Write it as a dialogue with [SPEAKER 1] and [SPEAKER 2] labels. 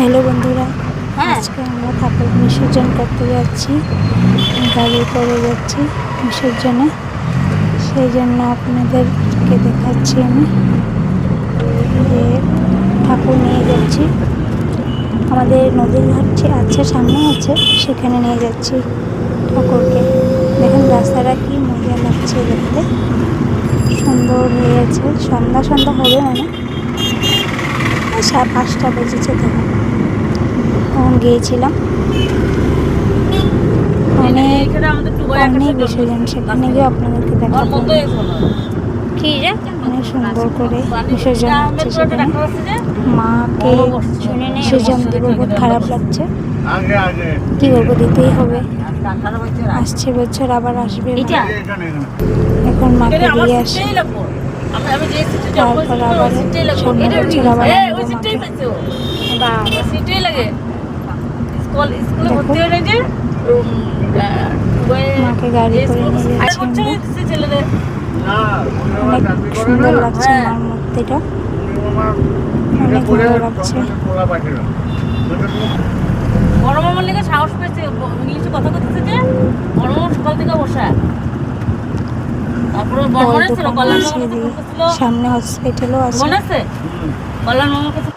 [SPEAKER 1] Hello বন্ধুরা, আজকে আমরা ঠাকুর বিসর্জন করতে যাচ্ছি। গাড়ি করে যাচ্ছি বিসর্জনে, সেই জন্য আপনাদেরকে দেখাচ্ছি আমি যে ঠাকুর নিয়ে যাচ্ছি। আমাদের নদীর ঘাট আছে, সামনে আছে, সেখানে নিয়ে যাচ্ছি ঠাকুরকে। দেখেন রাস্তাটা কি মজা লাগছে দেখতে, সুন্দর হয়ে গেছে। সন্ধ্যা সন্ধ্যা হবে মানে 5টা বেজেছে। তখন গিয়েছিলাম অনেক বিসর্জন, সেখানে গিয়ে আপনাদেরকে দেখাবো অনেক সুন্দর করে বিসর্জন হচ্ছে। সেখানে মাকে বিসর্জন দিব, বহুত খারাপ লাগছে, কি করবো, দিতেই হবে। আসছে বছর আবার আসবে, এখন মাকে দিয়ে আসে, তারপর আবার সামনের বছর আবার মাকে গাড়ি করে নিয়ে যাচ্ছি। অনেক সুন্দর লাগছে মার মূর্তিটা, অনেক ভালো লাগছে।
[SPEAKER 2] বড় মামার লেগে সাহস পেয়েছে, ইংলিশে কথা বলতেছে যে বড় মামা সকাল থেকে বসা। তারপরে বড় মনে ছিল কল্যাণ মামার কাছে ফোন করছিল,
[SPEAKER 1] সামনে হসপিটালও আছে।
[SPEAKER 2] মনে আছে কল্যাণ মামার কাছে